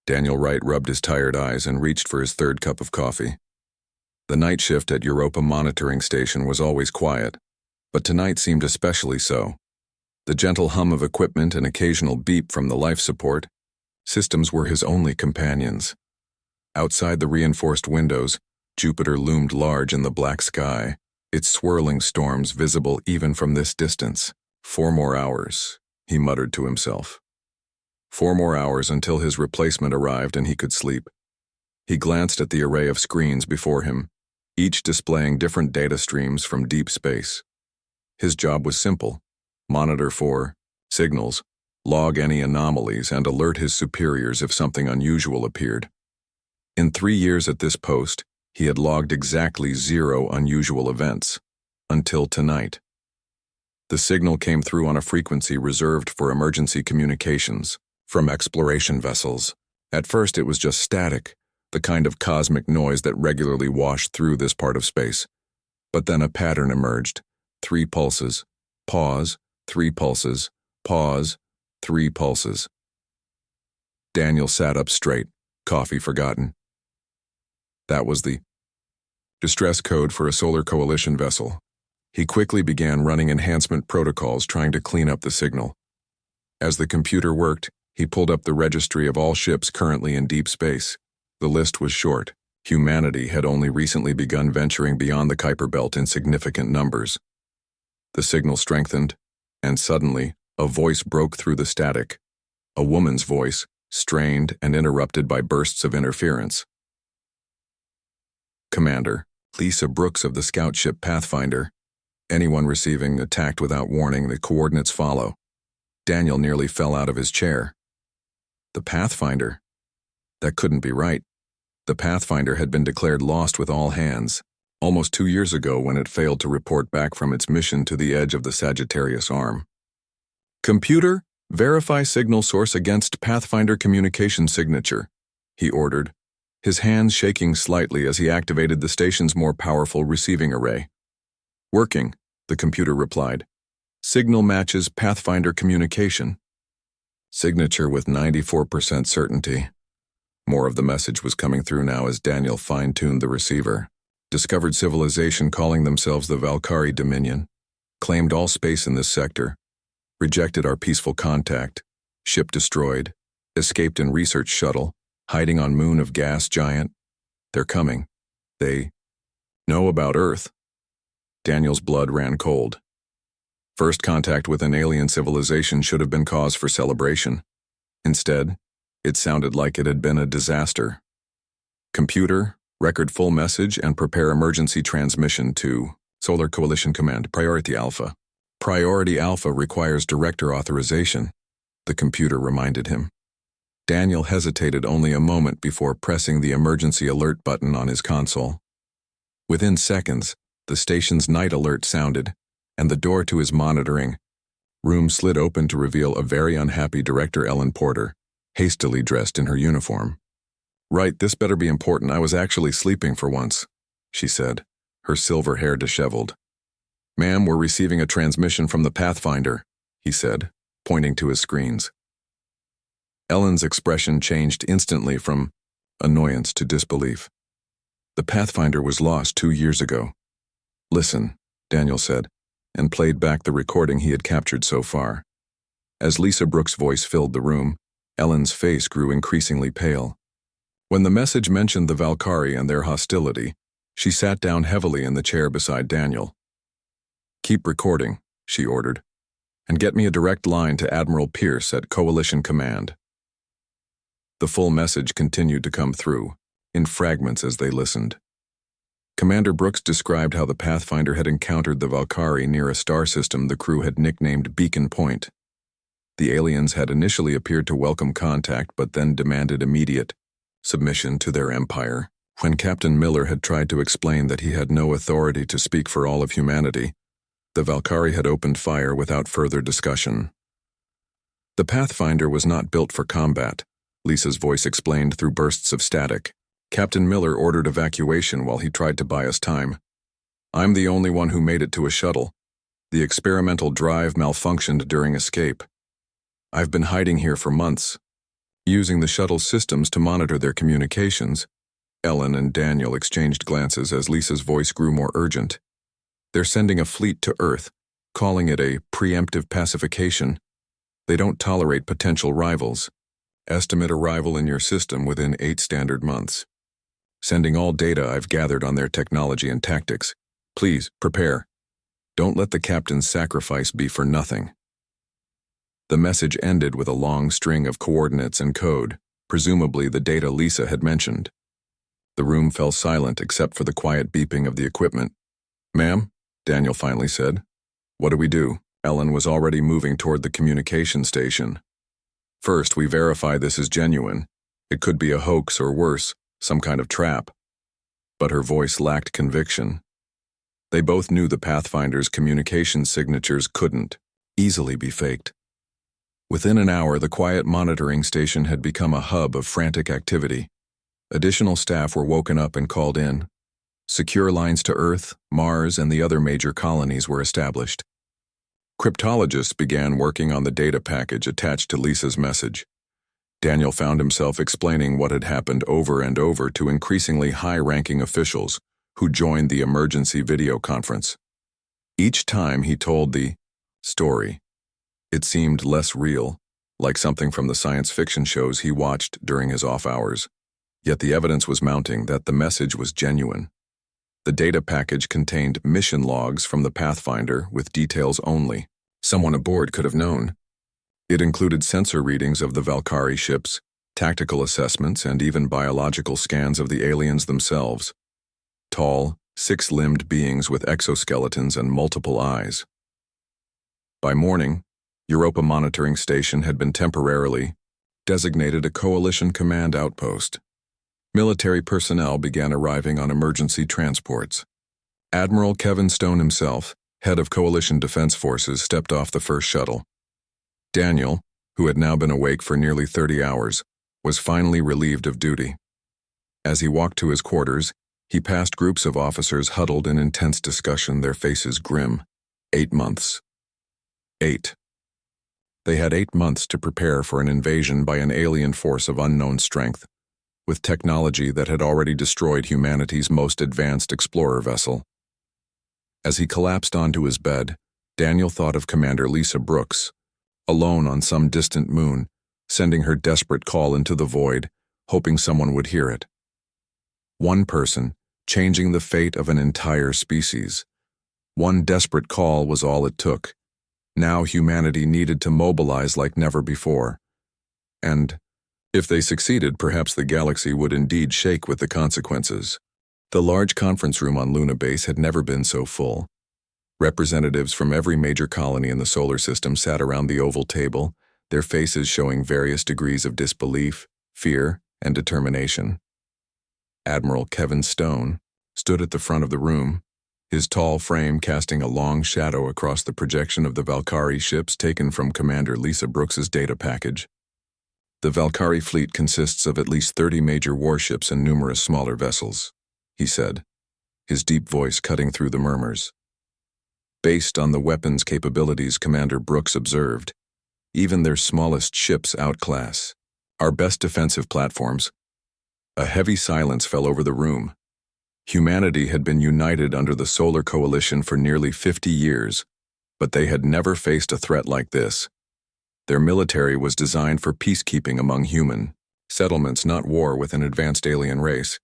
Daniel Wright rubbed his tired eyes and reached for his third cup of coffee. The night shift at Europa Monitoring Station was always quiet, but tonight seemed especially so. The gentle hum of equipment and occasional beep from the life support systems were his only companions. Outside the reinforced windows, Jupiter loomed large in the black sky, its swirling storms visible even from this distance. 4 more hours, he muttered to himself. 4 more hours until his replacement arrived and he could sleep. He glanced at the array of screens before him, each displaying different data streams from deep space. His job was simple: monitor for signals, log any anomalies, and alert his superiors if something unusual appeared. In 3 years at this post, he had logged exactly 0 unusual events, until tonight. The signal came through on a frequency reserved for emergency communications from exploration vessels. At first it was just static, the kind of cosmic noise that regularly washed through this part of space. But then a pattern emerged: 3 pulses, pause, 3 pulses, pause, 3 pulses. Daniel sat up straight, coffee forgotten. That was the distress code for a Solar Coalition vessel. He quickly began running enhancement protocols trying to clean up the signal. As the computer worked, he pulled up the registry of all ships currently in deep space. The list was short. Humanity had only recently begun venturing beyond the Kuiper Belt in significant numbers. The signal strengthened, and suddenly, a voice broke through the static. A woman's voice, strained and interrupted by bursts of interference. Commander, Lisa Brooks of the scout ship Pathfinder. Anyone receiving attacked without warning, the coordinates follow. Daniel nearly fell out of his chair. The Pathfinder? That couldn't be right. The Pathfinder had been declared lost with all hands, almost 2 years ago when it failed to report back from its mission to the edge of the Sagittarius Arm. Computer, verify signal source against Pathfinder communication signature, he ordered, his hands shaking slightly as he activated the station's more powerful receiving array. Working, the computer replied. Signal matches Pathfinder communication. Signature with 94% certainty. More of the message was coming through now as Daniel fine-tuned the receiver. Discovered civilization calling themselves the Valkyrie Dominion. Claimed all space in this sector. Rejected our peaceful contact. Ship destroyed. Escaped in research shuttle. Hiding on moon of gas giant. They're coming. They know about Earth. Daniel's blood ran cold. First contact with an alien civilization should have been cause for celebration. Instead, it sounded like it had been a disaster. Computer, record full message and prepare emergency transmission to Solar Coalition Command, Priority Alpha. Priority Alpha requires director authorization, the computer reminded him. Daniel hesitated only a moment before pressing the emergency alert button on his console. Within seconds, the station's night alert sounded, and the door to his monitoring room slid open to reveal a very unhappy Director Ellen Porter, hastily dressed in her uniform. Right, this better be important. I was actually sleeping for once, she said, her silver hair disheveled. Ma'am, we're receiving a transmission from the Pathfinder, he said, pointing to his screens. Ellen's expression changed instantly from annoyance to disbelief. The Pathfinder was lost 2 years ago. Listen, Daniel said, and played back the recording he had captured so far. As Lisa Brooks' voice filled the room, Ellen's face grew increasingly pale. When the message mentioned the Valkyrie and their hostility, she sat down heavily in the chair beside Daniel. Keep recording, she ordered, and get me a direct line to Admiral Pierce at Coalition Command. The full message continued to come through, in fragments as they listened. Commander Brooks described how the Pathfinder had encountered the Valkyrie near a star system the crew had nicknamed Beacon Point. The aliens had initially appeared to welcome contact but then demanded immediate submission to their empire. When Captain Miller had tried to explain that he had no authority to speak for all of humanity, the Valkyrie had opened fire without further discussion. The Pathfinder was not built for combat, Lisa's voice explained through bursts of static. Captain Miller ordered evacuation while he tried to buy us time. I'm the only one who made it to a shuttle. The experimental drive malfunctioned during escape. I've been hiding here for months. Using the shuttle's systems to monitor their communications, Ellen and Daniel exchanged glances as Lisa's voice grew more urgent. They're sending a fleet to Earth, calling it a preemptive pacification. They don't tolerate potential rivals. Estimate arrival in your system within 8 standard months. Sending all data I've gathered on their technology and tactics. Please, prepare. Don't let the captain's sacrifice be for nothing. The message ended with a long string of coordinates and code, presumably the data Lisa had mentioned. The room fell silent except for the quiet beeping of the equipment. "Ma'am," Daniel finally said. "What do we do?" Ellen was already moving toward the communication station. "First, we verify this is genuine. It could be a hoax or worse, some kind of trap." But her voice lacked conviction. They both knew the Pathfinder's communication signatures couldn't easily be faked. Within an hour, the quiet monitoring station had become a hub of frantic activity. Additional staff were woken up and called in. Secure lines to Earth, Mars, and the other major colonies were established. Cryptologists began working on the data package attached to Lisa's message. Daniel found himself explaining what had happened over and over to increasingly high-ranking officials who joined the emergency video conference. Each time he told the story, it seemed less real, like something from the science fiction shows he watched during his off hours. Yet the evidence was mounting that the message was genuine. The data package contained mission logs from the Pathfinder with details only someone aboard could have known. It included sensor readings of the Valkyrie ships, tactical assessments, and even biological scans of the aliens themselves. Tall, 6-limbed beings with exoskeletons and multiple eyes. By morning, Europa Monitoring Station had been temporarily designated a Coalition Command Outpost. Military personnel began arriving on emergency transports. Admiral Kevin Stone himself, head of Coalition Defense Forces, stepped off the first shuttle. Daniel, who had now been awake for nearly 30 hours, was finally relieved of duty. As he walked to his quarters, he passed groups of officers huddled in intense discussion, their faces grim. 8 months. 8. They had 8 months to prepare for an invasion by an alien force of unknown strength, with technology that had already destroyed humanity's most advanced explorer vessel. As he collapsed onto his bed, Daniel thought of Commander Lisa Brooks, alone on some distant moon, sending her desperate call into the void, hoping someone would hear it. One person, changing the fate of an entire species. One desperate call was all it took. Now humanity needed to mobilize like never before. And if they succeeded, perhaps the galaxy would indeed shake with the consequences. The large conference room on Luna Base had never been so full. Representatives from every major colony in the solar system sat around the oval table, their faces showing various degrees of disbelief, fear, and determination. Admiral Kevin Stone stood at the front of the room, his tall frame casting a long shadow across the projection of the Valkyrie ships taken from Commander Lisa Brooks's data package. The Valkyrie fleet consists of at least 30 major warships and numerous smaller vessels, he said, his deep voice cutting through the murmurs. Based on the weapons capabilities Commander Brooks observed, even their smallest ships outclass our best defensive platforms. A heavy silence fell over the room. Humanity had been united under the Solar Coalition for nearly 50 years, but they had never faced a threat like this. Their military was designed for peacekeeping among human settlements, not war with an advanced alien race.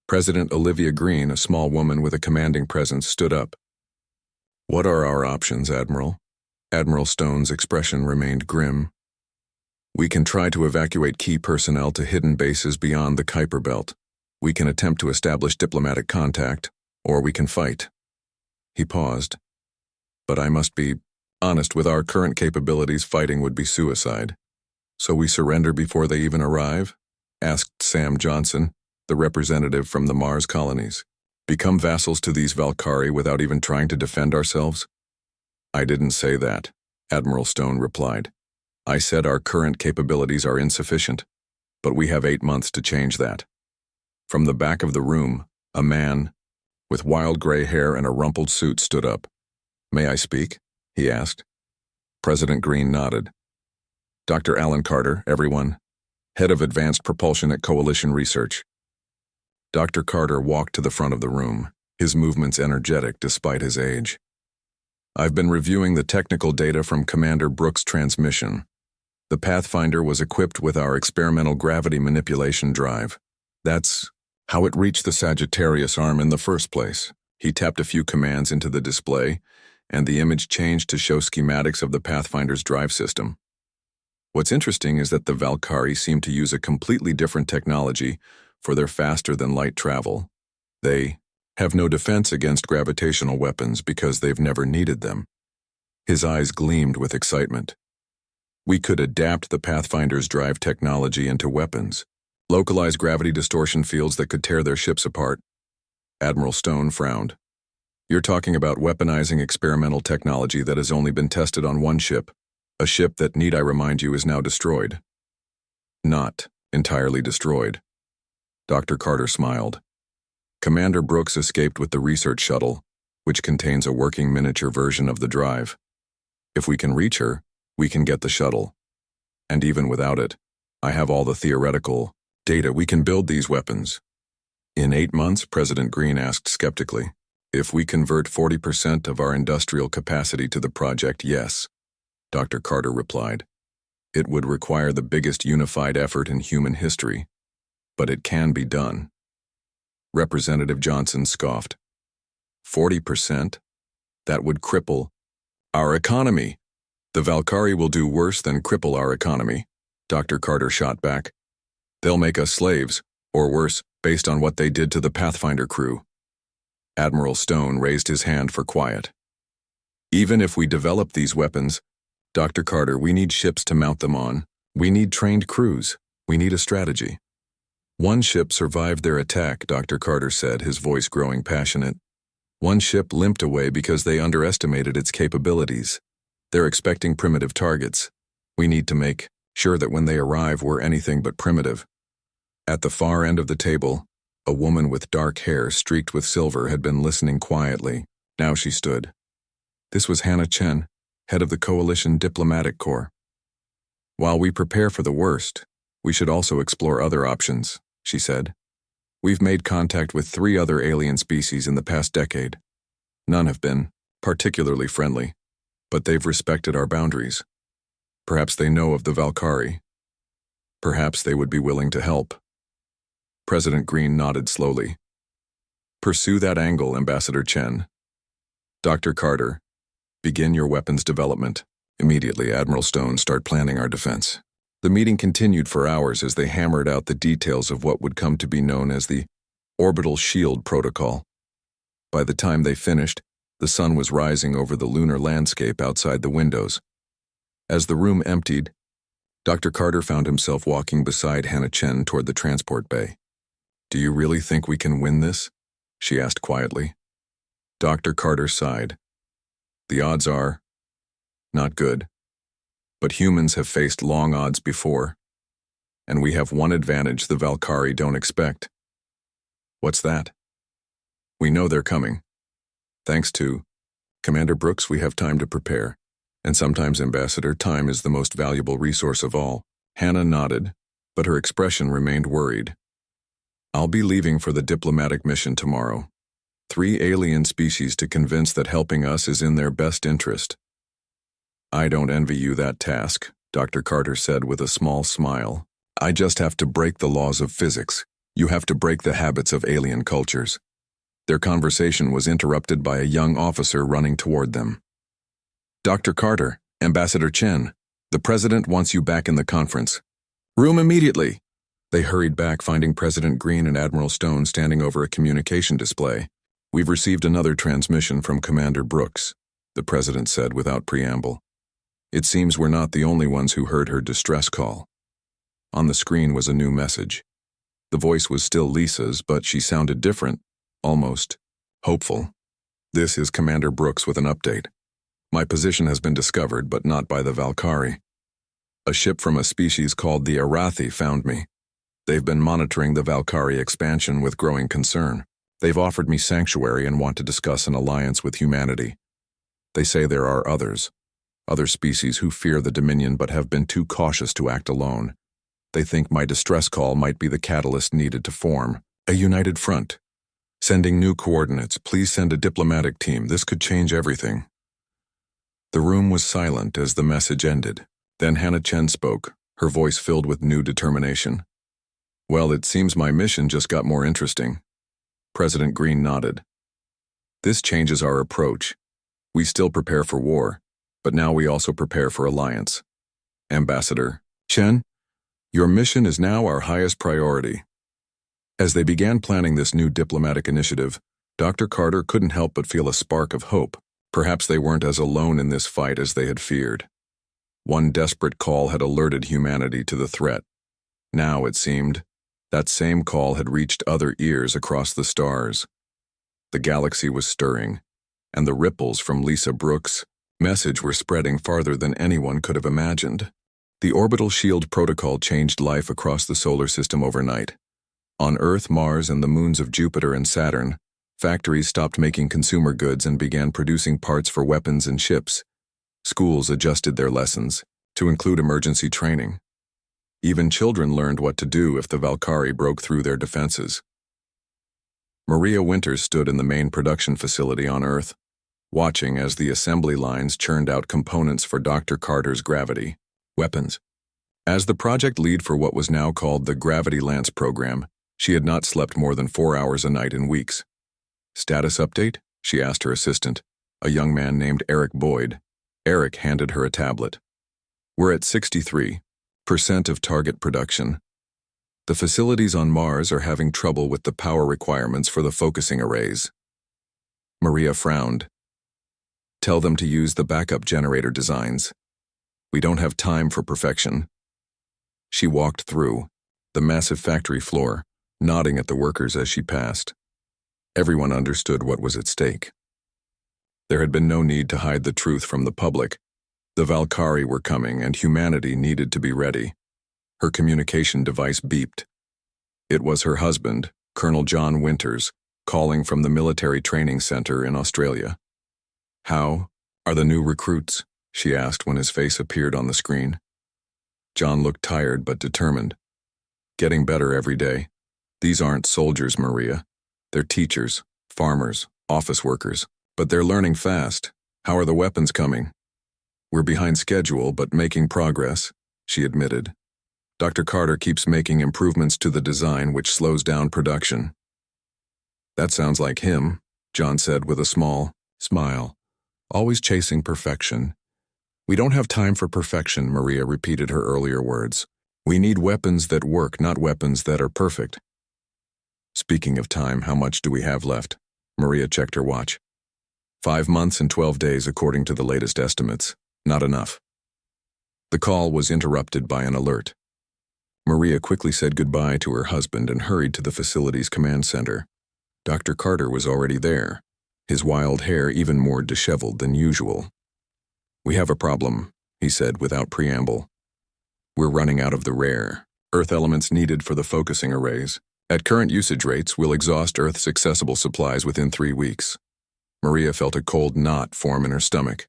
President Olivia Green, a small woman with a commanding presence, stood up. "What are our options, Admiral?" Admiral Stone's expression remained grim. "We can try to evacuate key personnel to hidden bases beyond the Kuiper Belt. We can attempt to establish diplomatic contact, or we can fight." He paused. "But I must be honest, with our current capabilities, fighting would be suicide." "So we surrender before they even arrive?" asked Sam Johnson, the representative from the Mars colonies. "Become vassals to these Valkyrie without even trying to defend ourselves?" "I didn't say that," Admiral Stone replied. "I said our current capabilities are insufficient, but we have 8 months to change that." From the back of the room, a man with wild gray hair and a rumpled suit stood up. "May I speak?" he asked. President Green nodded. "Dr. Alan Carter, everyone. head of advanced propulsion at Coalition Research. Dr. Carter walked to the front of the room, his movements energetic despite his age. I've been reviewing the technical data from Commander Brooks' transmission. The Pathfinder was equipped with our experimental gravity manipulation drive. That's how it reached the Sagittarius arm in the first place. He tapped a few commands into the display, and the image changed to show schematics of the Pathfinder's drive system. What's interesting is that the Valkyrie seem to use a completely different technology for their faster-than-light travel. They have no defense against gravitational weapons because they've never needed them. His eyes gleamed with excitement. We could adapt the Pathfinder's drive technology into weapons, localize gravity distortion fields that could tear their ships apart. Admiral Stone frowned. You're talking about weaponizing experimental technology that has only been tested on one ship, a ship that, need I remind you, is now destroyed. Not entirely destroyed. Dr. Carter smiled. Commander Brooks escaped with the research shuttle, which contains a working miniature version of the drive. If we can reach her, we can get the shuttle. And even without it, I have all the theoretical data. We can build these weapons. In 8 months, President Green asked skeptically. If we convert 40% of our industrial capacity to the project, yes, Dr. Carter replied. It would require the biggest unified effort in human history, but it can be done. Representative Johnson scoffed. 40%? That would cripple our economy. The Valkyrie will do worse than cripple our economy, Dr. Carter shot back. They'll make us slaves, or worse, based on what they did to the Pathfinder crew. Admiral Stone raised his hand for quiet. Even if we develop these weapons, Dr. Carter, we need ships to mount them on. We need trained crews. We need a strategy. One ship survived their attack, Dr. Carter said, his voice growing passionate. One ship limped away because they underestimated its capabilities. They're expecting primitive targets. We need to make sure that when they arrive, we're anything but primitive. At the far end of the table, a woman with dark hair streaked with silver had been listening quietly. Now she stood. This was Hannah Chen, head of the Coalition Diplomatic Corps. While we prepare for the worst, we should also explore other options, she said. We've made contact with 3 other alien species in the past decade. None have been particularly friendly, but they've respected our boundaries. Perhaps they know of the Valkyrie. Perhaps they would be willing to help. President Green nodded slowly. Pursue that angle, Ambassador Chen. Dr. Carter, begin your weapons development. Immediately, Admiral Stone, start planning our defense. The meeting continued for hours as they hammered out the details of what would come to be known as the Orbital Shield Protocol. By the time they finished, the sun was rising over the lunar landscape outside the windows. As the room emptied, Dr. Carter found himself walking beside Hannah Chen toward the transport bay. Do you really think we can win this? She asked quietly. Dr. Carter sighed. The odds are not good. But humans have faced long odds before, and we have one advantage the Valkyrie don't expect. What's that? We know they're coming. Thanks to Commander Brooks, we have time to prepare. And sometimes, Ambassador, time is the most valuable resource of all. Hannah nodded, but her expression remained worried. I'll be leaving for the diplomatic mission tomorrow. 3 alien species to convince that helping us is in their best interest. I don't envy you that task, Dr. Carter said with a small smile. I just have to break the laws of physics. You have to break the habits of alien cultures. Their conversation was interrupted by a young officer running toward them. Dr. Carter, Ambassador Chen, the President wants you back in the conference. Room immediately. They hurried back, finding President Green and Admiral Stone standing over a communication display. We've received another transmission from Commander Brooks, the President said without preamble. It seems we're not the only ones who heard her distress call. On the screen was a new message. The voice was still Lisa's, but she sounded different, almost hopeful. This is Commander Brooks with an update. My position has been discovered, but not by the Valkyrie. A ship from a species called the Arathi found me. They've been monitoring the Valkyrie expansion with growing concern. They've offered me sanctuary and want to discuss an alliance with humanity. They say there are other species who fear the Dominion but have been too cautious to act alone. They think my distress call might be the catalyst needed to form a united front. Sending new coordinates. Please send a diplomatic team. This could change everything." The room was silent as the message ended. Then Hannah Chen spoke, her voice filled with new determination. "Well, it seems my mission just got more interesting." President Green nodded. "This changes our approach. We still prepare for war, but now we also prepare for alliance. Ambassador Chen, your mission is now our highest priority." As they began planning this new diplomatic initiative, Dr. Carter couldn't help but feel a spark of hope. Perhaps they weren't as alone in this fight as they had feared. One desperate call had alerted humanity to the threat. Now, it seemed, that same call had reached other ears across the stars. The galaxy was stirring, and the ripples from Lisa Brooks' message were spreading farther than anyone could have imagined. The orbital shield protocol changed life across the solar system overnight. On Earth, Mars, and the moons of Jupiter and Saturn, factories stopped making consumer goods and began producing parts for weapons and ships. Schools adjusted their lessons to include emergency training. Even children learned what to do if the Valkyrie broke through their defenses. Maria Winters stood in the main production facility on Earth, watching as the assembly lines churned out components for Dr. Carter's gravity weapons. As the project lead for what was now called the Gravity Lance program, she had not slept more than 4 hours a night in weeks. "Status update?" she asked her assistant, a young man named Eric Boyd. Eric handed her a tablet. "We're at 63% of target production. The facilities on Mars are having trouble with the power requirements for the focusing arrays." Maria frowned. "Tell them to use the backup generator designs. We don't have time for perfection." She walked through the massive factory floor, nodding at the workers as she passed. Everyone understood what was at stake. There had been no need to hide the truth from the public. The Valkyrie were coming, and humanity needed to be ready. Her communication device beeped. It was her husband, Colonel John Winters, calling from the military training center in Australia. "How are the new recruits?" she asked when his face appeared on the screen. John looked tired but determined. "Getting better every day. These aren't soldiers, Maria. They're teachers, farmers, office workers, but they're learning fast. How are the weapons coming?" "We're behind schedule, but making progress," she admitted. "Dr. Carter keeps making improvements to the design, which slows down production." "That sounds like him," John said with a small smile. "Always chasing perfection." "We don't have time for perfection," Maria repeated her earlier words. "We need weapons that work, not weapons that are perfect." "Speaking of time, how much do we have left?" Maria checked her watch. 5 months and 12 days according to the latest estimates. Not enough. The call was interrupted by an alert. Maria quickly said goodbye to her husband and hurried to the facility's command center. Dr. Carter was already there, his wild hair even more disheveled than usual. "We have a problem," he said without preamble. "We're running out of the rare Earth elements needed for the focusing arrays. At current usage rates, we'll exhaust Earth's accessible supplies within 3 weeks. Maria felt a cold knot form in her stomach.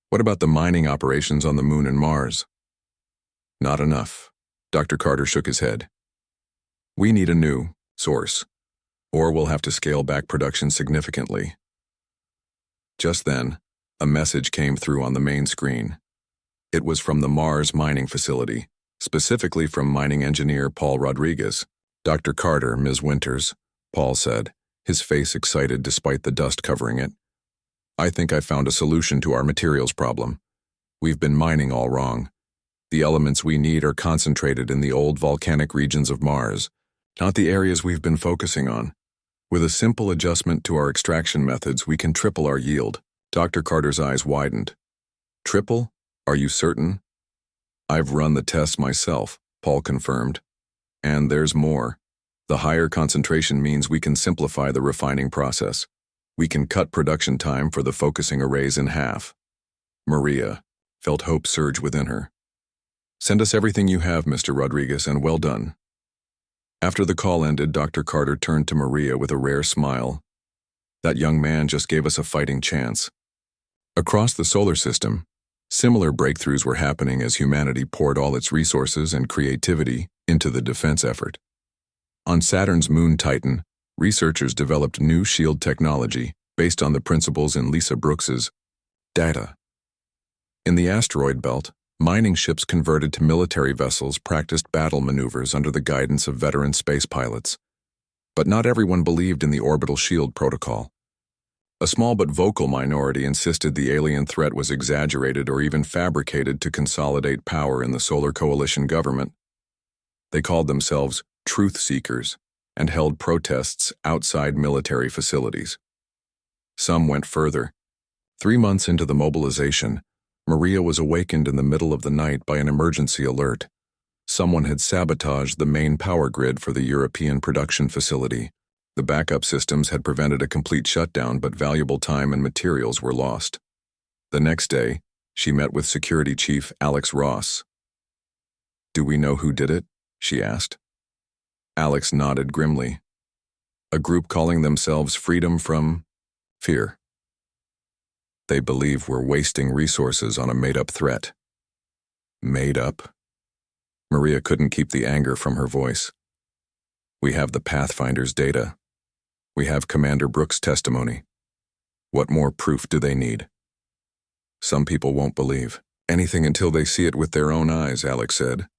"What about the mining operations on the Moon and Mars?" "Not enough." Dr. Carter shook his head. "We need a new source, or we'll have to scale back production significantly." Just then, a message came through on the main screen. It was from the Mars mining facility, specifically from mining engineer Paul Rodriguez. "Dr. Carter, Ms. Winters," Paul said, his face excited despite the dust covering it. "I think I found a solution to our materials problem. We've been mining all wrong. The elements we need are concentrated in the old volcanic regions of Mars, not the areas we've been focusing on. With a simple adjustment to our extraction methods, we can triple our yield." Dr. Carter's eyes widened. "Triple? Are you certain?" "I've run the tests myself," Paul confirmed. "And there's more. The higher concentration means we can simplify the refining process. We can cut production time for the focusing arrays in half." Maria felt hope surge within her. "Send us everything you have, Mr. Rodriguez, and well done." After the call ended, Dr. Carter turned to Maria with a rare smile. "That young man just gave us a fighting chance." Across the solar system, Similar breakthroughs were happening as humanity poured all its resources and creativity into the defense effort. On Saturn's moon Titan, researchers developed new shield technology based on the principles in Lisa Brooks's Data. In the asteroid belt, mining ships converted to military vessels practiced battle maneuvers under the guidance of veteran space pilots. But not everyone believed in the orbital shield protocol. A small but vocal minority insisted the alien threat was exaggerated or even fabricated to consolidate power in the Solar Coalition government. They called themselves truth seekers and held protests outside military facilities. Some went further. 3 months into the mobilization, Maria was awakened in the middle of the night by an emergency alert. Someone had sabotaged the main power grid for the European production facility. The backup systems had prevented a complete shutdown, but valuable time and materials were lost. The next day, she met with Security Chief Alex Ross. "Do we know who did it?" she asked. Alex nodded grimly. "A group calling themselves Freedom from Fear. They believe we're wasting resources on a made-up threat." Made up? Maria couldn't keep the anger from her voice. "We have the Pathfinder's data. We have Commander Brooks' testimony. What more proof do they need?" "Some people won't believe anything until they see it with their own eyes," Alex said.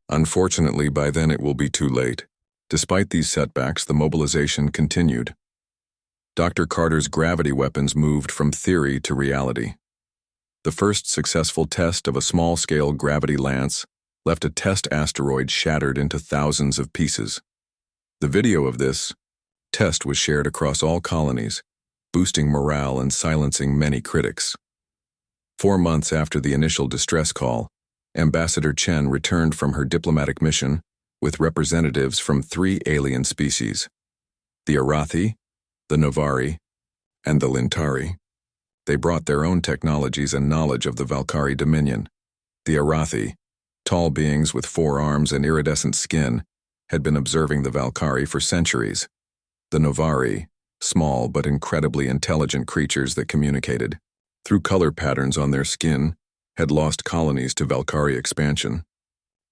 "Unfortunately, by then it will be too late." Despite these setbacks, the mobilization continued. Dr. Carter's gravity weapons moved from theory to reality. The first successful test of a small-scale gravity lance left a test asteroid shattered into thousands of pieces. The video of this test was shared across all colonies, boosting morale and silencing many critics. 4 months after the initial distress call, Ambassador Chen returned from her diplomatic mission with representatives from 3 alien species: the Arathi, the Novari, and the Lintari. They brought their own technologies and knowledge of the Valkyrie Dominion. The Arathi, tall beings with 4 arms and iridescent skin, had been observing the Valkyrie for centuries. The Novari, small but incredibly intelligent creatures that communicated through color patterns on their skin, had lost colonies to Valkyrie expansion.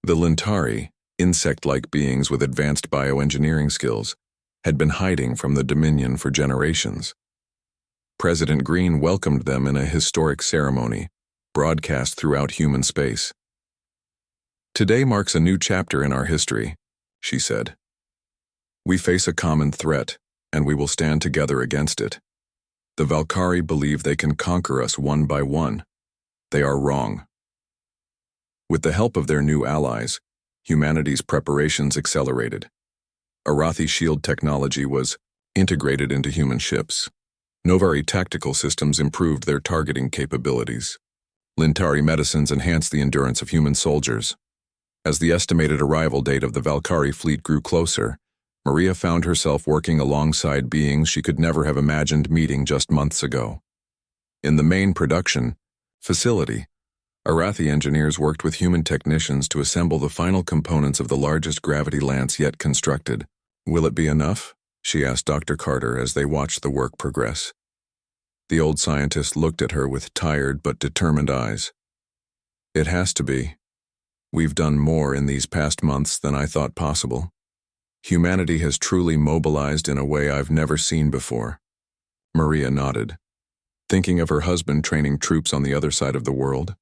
The Lintari, insect-like beings with advanced bioengineering skills, had been hiding from the Dominion for generations. President Green welcomed them in a historic ceremony, broadcast throughout human space. "Today marks a new chapter in our history," she said. "We face a common threat, and we will stand together against it. The Valkyrie believe they can conquer us one by one. They are wrong." With the help of their new allies, humanity's preparations accelerated. Arathi shield technology was integrated into human ships. Novari tactical systems improved their targeting capabilities. Lintari medicines enhanced the endurance of human soldiers. As the estimated arrival date of the Valkyrie fleet grew closer, Maria found herself working alongside beings she could never have imagined meeting just months ago. In the main production facility, Arathi engineers worked with human technicians to assemble the final components of the largest gravity lance yet constructed. "Will it be enough?" she asked Dr. Carter as they watched the work progress. The old scientist looked at her with tired but determined eyes. "It has to be. We've done more in these past months than I thought possible. Humanity has truly mobilized in a way I've never seen before." Maria nodded, thinking of her husband training troops on the other side of the world,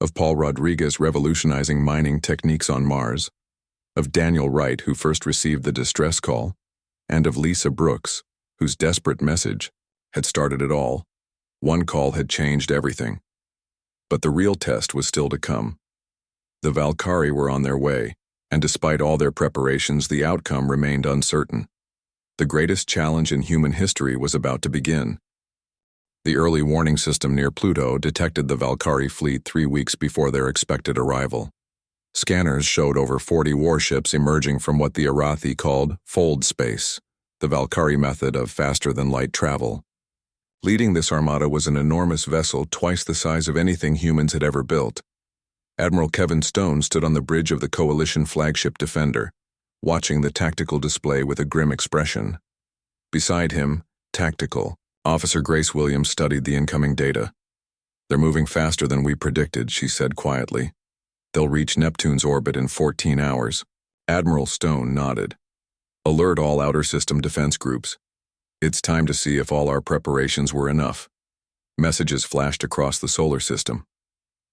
of Paul Rodriguez revolutionizing mining techniques on Mars, of Daniel Wright, who first received the distress call, and of Lisa Brooks, whose desperate message had started it all. One call had changed everything. But the real test was still to come. The Valkyrie were on their way, and despite all their preparations, the outcome remained uncertain. The greatest challenge in human history was about to begin. The early warning system near Pluto detected the Valkyrie fleet 3 weeks before their expected arrival. Scanners showed over 40 warships emerging from what the Arathi called fold space, the Valkyrie method of faster-than-light travel. Leading this armada was an enormous vessel twice the size of anything humans had ever built. Admiral Kevin Stone stood on the bridge of the Coalition flagship Defender, watching the tactical display with a grim expression. Beside him, tactical, Officer Grace Williams studied the incoming data. They're moving faster than we predicted, she said quietly. They'll reach Neptune's orbit in 14 hours. Admiral Stone nodded. Alert all outer system defense groups. It's time to see if all our preparations were enough. Messages flashed across the solar system.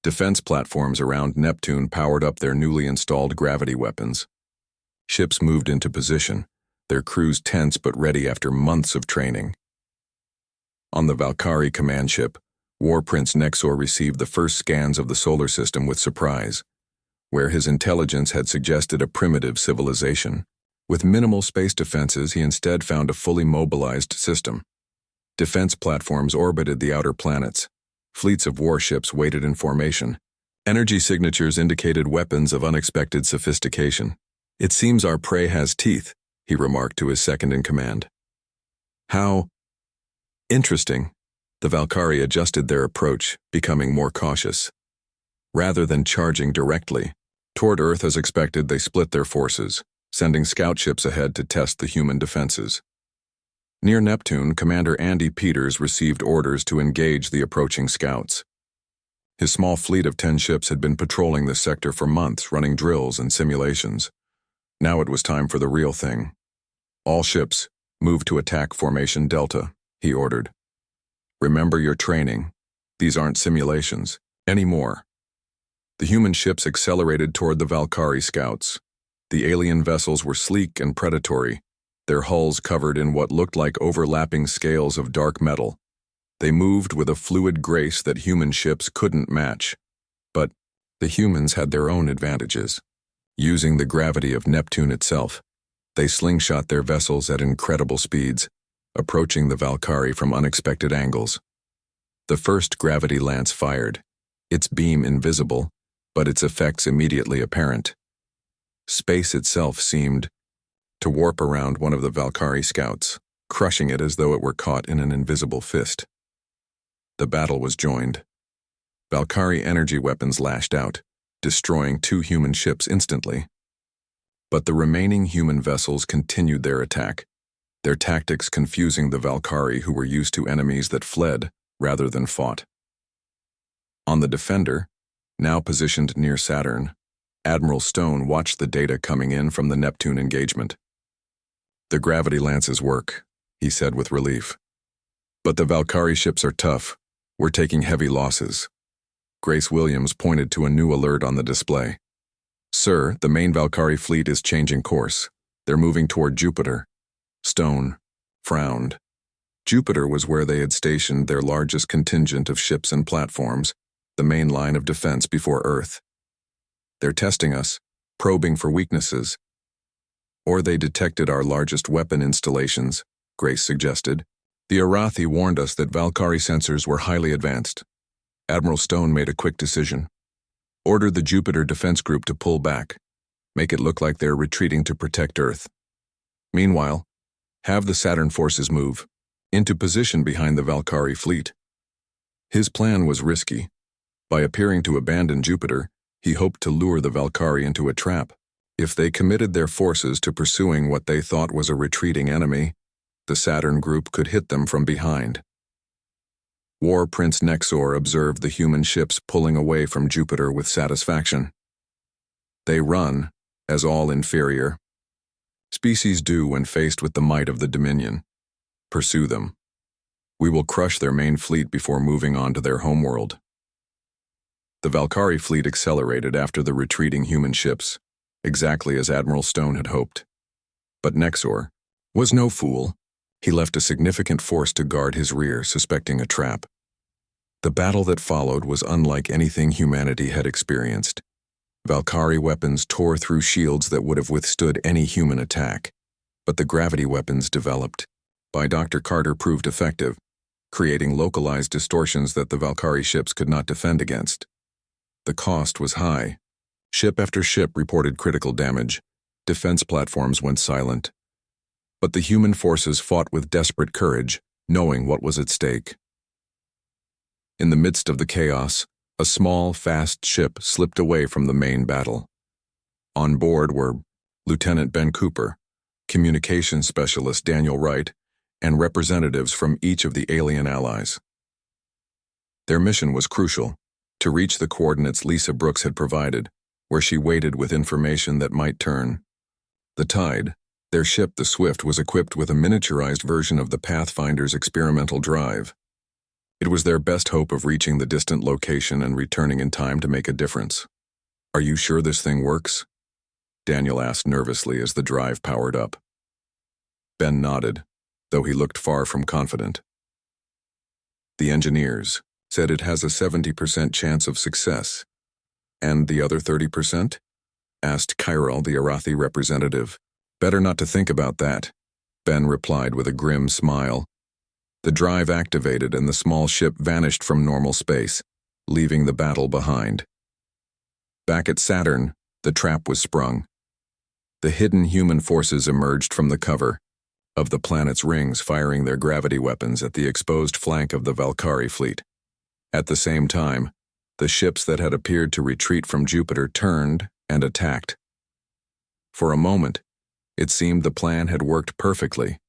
Defense platforms around Neptune powered up their newly installed gravity weapons. Ships moved into position, their crews tense but ready after months of training. On the Valkyrie command ship, War Prince Nexor received the first scans of the solar system with surprise, where his intelligence had suggested a primitive civilization. With minimal space defenses, he instead found a fully mobilized system. Defense platforms orbited the outer planets. Fleets of warships waited in formation. Energy signatures indicated weapons of unexpected sophistication. It seems our prey has teeth, he remarked to his second-in-command. How interesting. The Valkyrie adjusted their approach, becoming more cautious. Rather than charging directly toward Earth as expected, they split their forces, sending scout ships ahead to test the human defenses. Near Neptune, Commander Andy Peters received orders to engage the approaching scouts. His small fleet of 10 ships had been patrolling the sector for months, running drills and simulations. Now it was time for the real thing. All ships, move to attack formation Delta, he ordered. Remember your training. These aren't simulations anymore. The human ships accelerated toward the Valkyrie scouts. The alien vessels were sleek and predatory, their hulls covered in what looked like overlapping scales of dark metal. They moved with a fluid grace that human ships couldn't match. But the humans had their own advantages. Using the gravity of Neptune itself, they slingshot their vessels at incredible speeds, approaching the Valkyrie from unexpected angles. The first gravity lance fired, its beam invisible, but its effects immediately apparent. Space itself seemed to warp around one of the Valkyrie scouts, crushing it as though it were caught in an invisible fist. The battle was joined. Valkyrie energy weapons lashed out, destroying 2 human ships instantly. But the remaining human vessels continued their attack, their tactics confusing the Valkyrie, who were used to enemies that fled rather than fought. On the Defender, now positioned near Saturn, Admiral Stone watched the data coming in from the Neptune engagement. The gravity lances work, he said with relief. But the Valkyrie ships are tough. We're taking heavy losses. Grace Williams pointed to a new alert on the display. Sir, the main Valkyrie fleet is changing course. They're moving toward Jupiter. Stone frowned. Jupiter was where they had stationed their largest contingent of ships and platforms, the main line of defense before Earth. They're testing us, probing for weaknesses. Or they detected our largest weapon installations, Grace suggested. The Arathi warned us that Valkyrie sensors were highly advanced. Admiral Stone made a quick decision. Order the Jupiter Defense Group to pull back. Make it look like they're retreating to protect Earth. Meanwhile, have the Saturn forces move into position behind the Valkyrie fleet. His plan was risky. By appearing to abandon Jupiter, he hoped to lure the Valkyrie into a trap. If they committed their forces to pursuing what they thought was a retreating enemy, the Saturn group could hit them from behind. War Prince Nexor observed the human ships pulling away from Jupiter with satisfaction. They run, as all inferior species do when faced with the might of the Dominion. Pursue them. We will crush their main fleet before moving on to their homeworld. The Valkyrie fleet accelerated after the retreating human ships, exactly as Admiral Stone had hoped. But Nexor was no fool. He left a significant force to guard his rear, suspecting a trap. The battle that followed was unlike anything humanity had experienced. Valkyrie weapons tore through shields that would have withstood any human attack. But the gravity weapons developed by Dr. Carter proved effective, creating localized distortions that the Valkyrie ships could not defend against. The cost was high. Ship after ship reported critical damage. Defense platforms went silent. But the human forces fought with desperate courage, knowing what was at stake. In the midst of the chaos, a small, fast ship slipped away from the main battle. On board were Lieutenant Ben Cooper, Communications Specialist Daniel Wright, and representatives from each of the alien allies. Their mission was crucial: to reach the coordinates Lisa Brooks had provided, where she waited with information that might turn the tide. Their ship, the Swift, was equipped with a miniaturized version of the Pathfinder's experimental drive. It was their best hope of reaching the distant location and returning in time to make a difference. "Are you sure this thing works?" Daniel asked nervously as the drive powered up. Ben nodded, though he looked far from confident. "The engineers said it has a 70% chance of success. And the other 30%? Asked Kyril, the Arathi representative. "Better not to think about that," Ben replied with a grim smile. The drive activated and the small ship vanished from normal space, leaving the battle behind. Back at Saturn, the trap was sprung. The hidden human forces emerged from the cover of the planet's rings, firing their gravity weapons at the exposed flank of the Valkyrie fleet. At the same time, the ships that had appeared to retreat from Jupiter turned and attacked. For a moment, it seemed the plan had worked perfectly.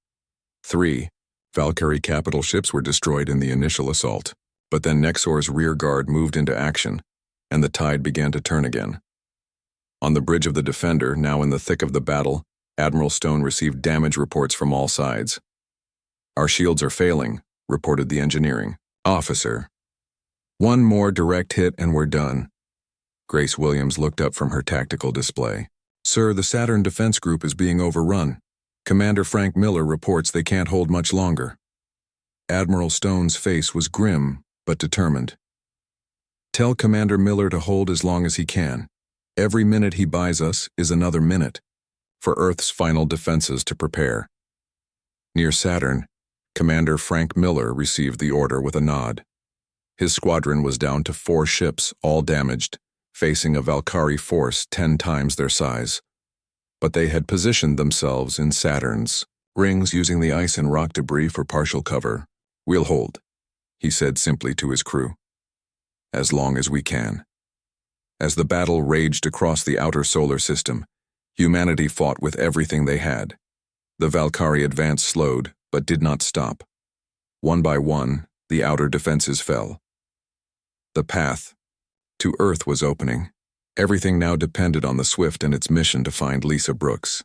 3 Valkyrie capital ships were destroyed in the initial assault, but then Nexor's rear guard moved into action, and the tide began to turn again. On the bridge of the Defender, now in the thick of the battle, Admiral Stone received damage reports from all sides. "Our shields are failing," reported the engineering officer. "One more direct hit and we're done." Grace Williams looked up from her tactical display. "Sir, the Saturn Defense Group is being overrun. Commander Frank Miller reports they can't hold much longer." Admiral Stone's face was grim but determined. "Tell Commander Miller to hold as long as he can. Every minute he buys us is another minute for Earth's final defenses to prepare." Near Saturn, Commander Frank Miller received the order with a nod. His squadron was down to 4 ships, all damaged, facing a Valkyrie force 10 times their size. But they had positioned themselves in Saturn's rings using the ice and rock debris for partial cover. "We'll hold," he said simply to his crew. "As long as we can." As the battle raged across the outer solar system, humanity fought with everything they had. The Valkyrie advance slowed, but did not stop. One by one, the outer defenses fell. The path to Earth was opening. Everything now depended on the Swift and its mission to find Lisa Brooks.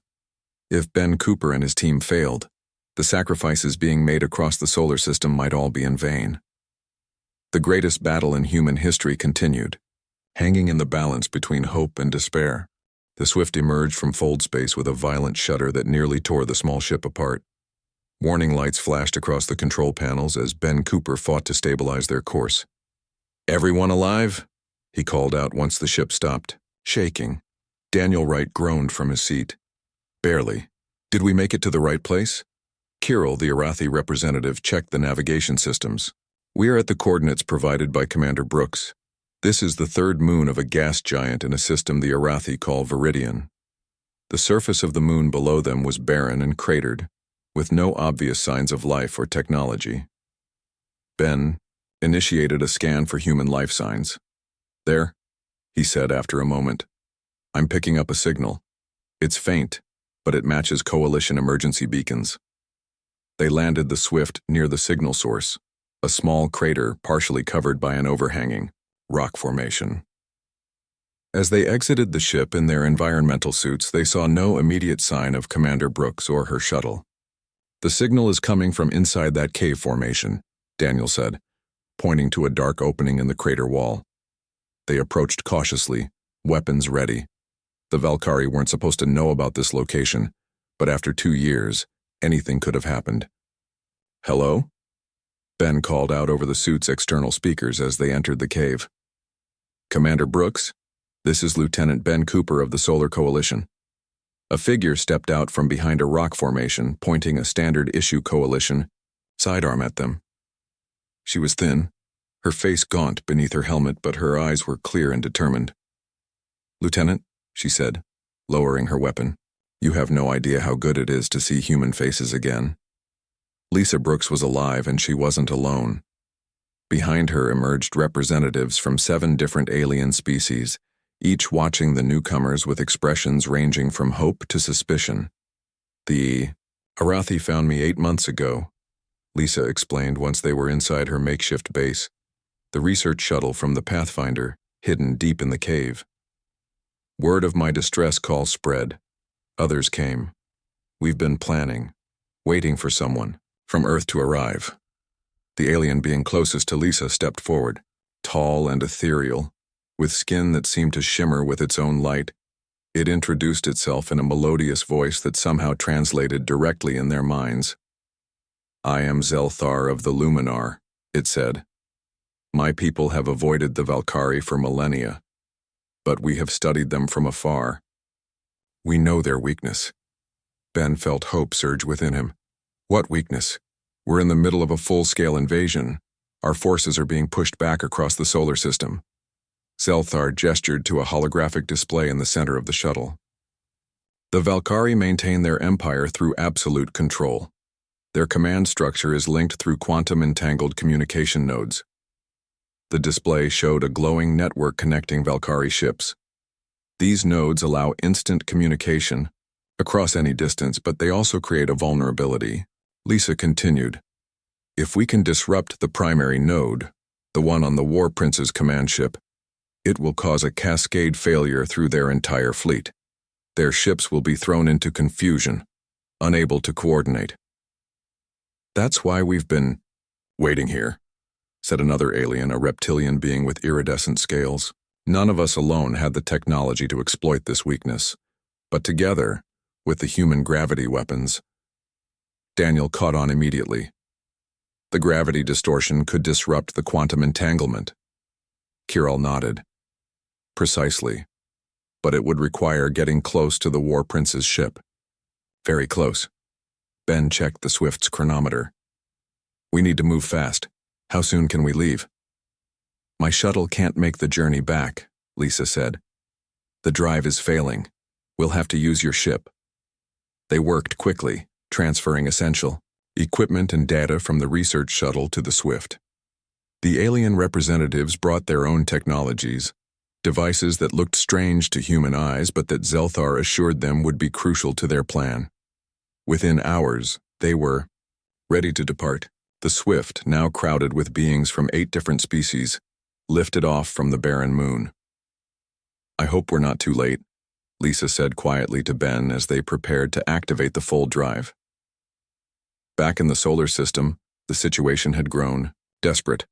If Ben Cooper and his team failed, the sacrifices being made across the solar system might all be in vain. The greatest battle in human history continued, hanging in the balance between hope and despair. The Swift emerged from fold space with a violent shudder that nearly tore the small ship apart. Warning lights flashed across the control panels as Ben Cooper fought to stabilize their course. "Everyone alive?" he called out once the ship stopped, shaking. Daniel Wright groaned from his seat. "Barely. Did we make it to the right place?" Kyril, the Arathi representative, checked the navigation systems. "We are at the coordinates provided by Commander Brooks. This is the 3rd moon of a gas giant in a system the Arathi call Viridian. The surface of the moon below them was barren and cratered, with no obvious signs of life or technology." Ben initiated a scan for human life signs. "There," he said after a moment. "I'm picking up a signal. It's faint, but it matches coalition emergency beacons." They landed the Swift near the signal source, a small crater partially covered by an overhanging rock formation. As they exited the ship in their environmental suits, they saw no immediate sign of Commander Brooks or her shuttle. "The signal is coming from inside that cave formation," Daniel said, pointing to a dark opening in the crater wall. They approached cautiously, weapons ready. The Valkyrie weren't supposed to know about this location, but after 2 years, anything could have happened. "Hello?" Ben called out over the suit's external speakers as they entered the cave. "Commander Brooks, this is Lieutenant Ben Cooper of the Solar Coalition." A figure stepped out from behind a rock formation, pointing a standard-issue coalition sidearm at them. She was thin, her face gaunt beneath her helmet, but her eyes were clear and determined. "Lieutenant," she said, lowering her weapon, "you have no idea how good it is to see human faces again." Lisa Brooks was alive, and she wasn't alone. Behind her emerged representatives from 7 different alien species, each watching the newcomers with expressions ranging from hope to suspicion. "The Arathi found me 8 months ago," Lisa explained once they were inside her makeshift base. the research shuttle from the Pathfinder, hidden deep in the cave. Word of my distress call spread. Others came. We've been planning, waiting for someone from Earth to arrive. The alien being closest to Lisa stepped forward, tall and ethereal, with skin that seemed to shimmer with its own light. It introduced itself in a melodious voice that somehow translated directly in their minds. "I am Zelthar of the Luminar," it said. "My people have avoided the Valkyrie for millennia, but we have studied them from afar. We know their weakness." Ben felt hope surge within him. What weakness? We're in the middle of a full-scale invasion. Our forces are being pushed back across the solar system. Zelthar gestured to a holographic display in the center of the shuttle. The Valkyrie maintain their empire through absolute control. Their command structure is linked through quantum-entangled communication nodes. The display showed a glowing network connecting Valkyrie ships. These nodes allow instant communication across any distance, but they also create a vulnerability. Lisa continued, "If we can disrupt the primary node, the one on the War Prince's command ship, it will cause a cascade failure through their entire fleet. Their ships will be thrown into confusion, unable to coordinate." "That's why we've been waiting here," said another alien, a reptilian being with iridescent scales. "None of us alone had the technology to exploit this weakness, but together, with the human gravity weapons." Daniel caught on immediately. The gravity distortion could disrupt the quantum entanglement. Kirill nodded. "Precisely. But it would require getting close to the War Prince's ship." "Very close." Ben checked the Swift's chronometer. "We need to move fast. How soon can we leave?" "My shuttle can't make the journey back," Lisa said. "The drive is failing. We'll have to use your ship." They worked quickly, transferring essential equipment and data from the research shuttle to the Swift. The alien representatives brought their own technologies, devices that looked strange to human eyes but that Zelthar assured them would be crucial to their plan. Within hours, they were ready to depart. The Swift, now crowded with beings from 8 different species, lifted off from the barren moon. "I hope we're not too late," Lisa said quietly to Ben as they prepared to activate the full drive. Back in the solar system, the situation had grown desperate.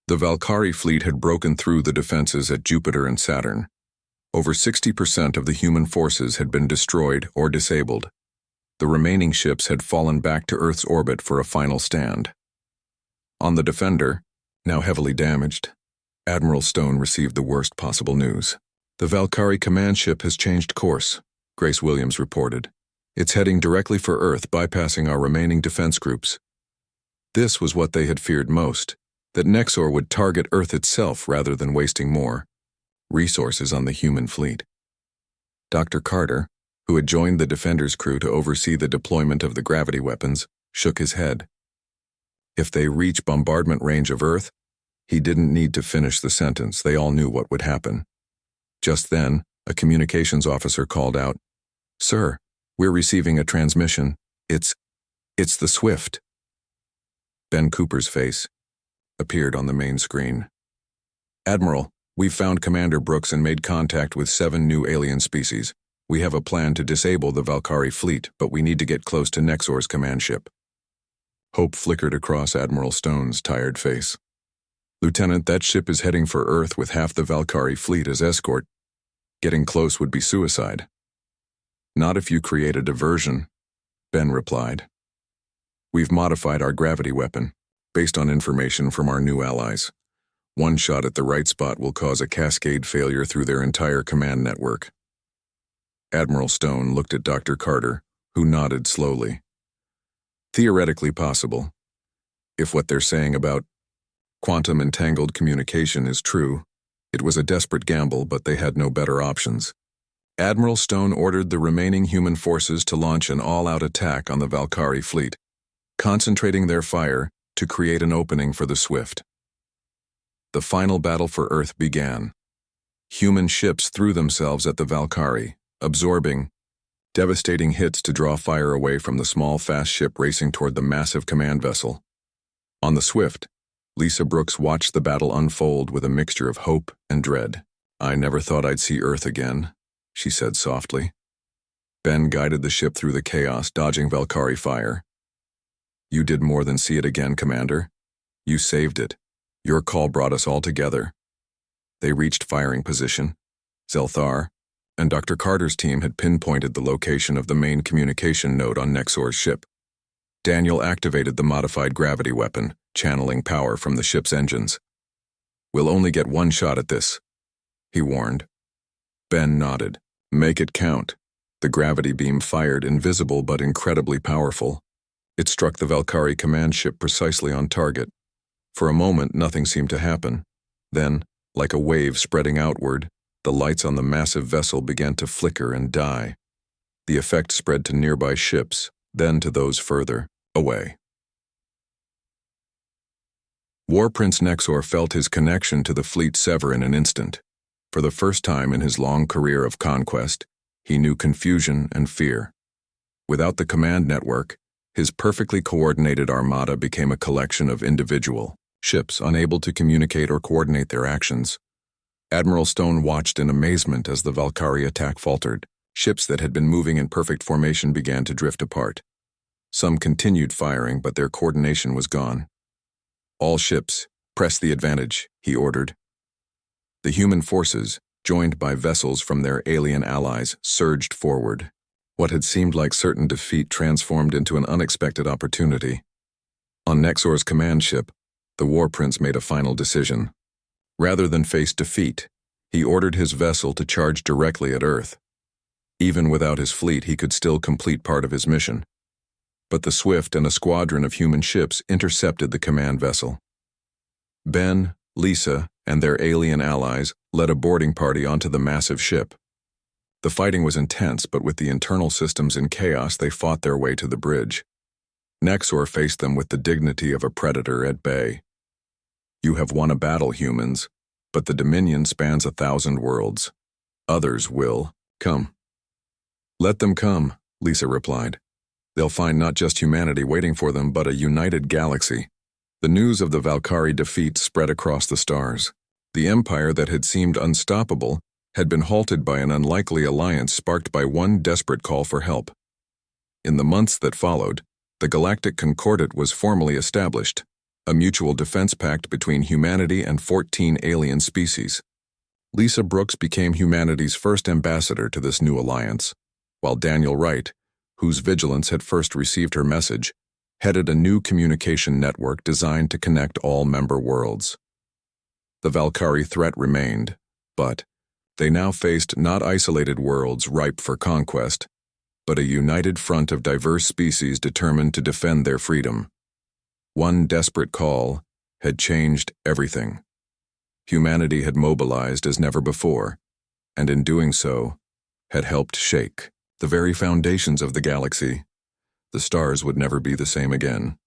The Valkyrie fleet had broken through the defenses at Jupiter and Saturn. Over 60% of the human forces had been destroyed or disabled. The remaining ships had fallen back to Earth's orbit for a final stand. On the Defender, now heavily damaged, Admiral Stone received the worst possible news. "The Valkyrie command ship has changed course," Grace Williams reported. "It's heading directly for Earth, bypassing our remaining defense groups." This was what they had feared most, that Nexor would target Earth itself rather than wasting more resources on the human fleet. Dr. Carter, who had joined the Defender's crew to oversee the deployment of the gravity weapons, shook his head. If they reach bombardment range of Earth, he didn't need to finish the sentence. They all knew what would happen. Just then, a communications officer called out, "Sir, we're receiving a transmission. It's the Swift." Ben Cooper's face appeared on the main screen. "Admiral, we've found Commander Brooks and made contact with 7 new alien species. We have a plan to disable the Valkyrie fleet, but we need to get close to Nexor's command ship." Hope flickered across Admiral Stone's tired face. "Lieutenant, that ship is heading for Earth with half the Valkyrie fleet as escort. Getting close would be suicide." "Not if you create a diversion," Ben replied. "We've modified our gravity weapon, based on information from our new allies. One shot at the right spot will cause a cascade failure through their entire command network." Admiral Stone looked at Dr. Carter, who nodded slowly. "Theoretically possible. If what they're saying about quantum-entangled communication is true, it was a desperate gamble, but they had no better options." Admiral Stone ordered the remaining human forces to launch an all-out attack on the Valkyrie fleet, concentrating their fire to create an opening for the Swift. The final battle for Earth began. Human ships threw themselves at the Valkyrie, absorbing devastating hits to draw fire away from the small, fast ship racing toward the massive command vessel. On the Swift, Lisa Brooks watched the battle unfold with a mixture of hope and dread. "I never thought I'd see Earth again," she said softly. Ben guided the ship through the chaos, dodging Valkyrie fire. "You did more than see it again, Commander. You saved it. Your call brought us all together." They reached firing position. Zelthar and Dr. Carter's team had pinpointed the location of the main communication node on Nexor's ship. Daniel activated the modified gravity weapon, channeling power from the ship's engines. "We'll only get one shot at this," he warned. Ben nodded. "Make it count." The gravity beam fired, invisible but incredibly powerful. It struck the Valkyrie command ship precisely on target. For a moment, nothing seemed to happen. Then, like a wave spreading outward, the lights on the massive vessel began to flicker and die. The effect spread to nearby ships, then to those further away. War Prince Nexor felt his connection to the fleet sever in an instant. For the first time in his long career of conquest, he knew confusion and fear. Without the command network, his perfectly coordinated armada became a collection of individual ships unable to communicate or coordinate their actions. Admiral Stone watched in amazement as the Valkyrie attack faltered. Ships that had been moving in perfect formation began to drift apart. Some continued firing, but their coordination was gone. "All ships, press the advantage," he ordered. The human forces, joined by vessels from their alien allies, surged forward. What had seemed like certain defeat transformed into an unexpected opportunity. On Nexor's command ship, the War Prince made a final decision. Rather than face defeat, he ordered his vessel to charge directly at Earth. Even without his fleet, he could still complete part of his mission. But the Swift and a squadron of human ships intercepted the command vessel. Ben, Lisa, and their alien allies led a boarding party onto the massive ship. The fighting was intense, but with the internal systems in chaos, they fought their way to the bridge. Nexor faced them with the dignity of a predator at bay. "You have won a battle, humans, but the Dominion spans 1,000 worlds. Others will come." "Let them come," Lisa replied. "They'll find not just humanity waiting for them, but a united galaxy." The news of the Valkyrie defeat spread across the stars. The empire that had seemed unstoppable had been halted by an unlikely alliance sparked by one desperate call for help. In the months that followed, the Galactic Concordat was formally established, a mutual defense pact between humanity and 14 alien species. Lisa Brooks became humanity's first ambassador to this new alliance, while Daniel Wright, whose vigilance had first received her message, headed a new communication network designed to connect all member worlds. The Valkyrie threat remained, but they now faced not isolated worlds ripe for conquest, but a united front of diverse species determined to defend their freedom. One desperate call had changed everything. Humanity had mobilized as never before, and in doing so, had helped shake the very foundations of the galaxy. The stars would never be the same again.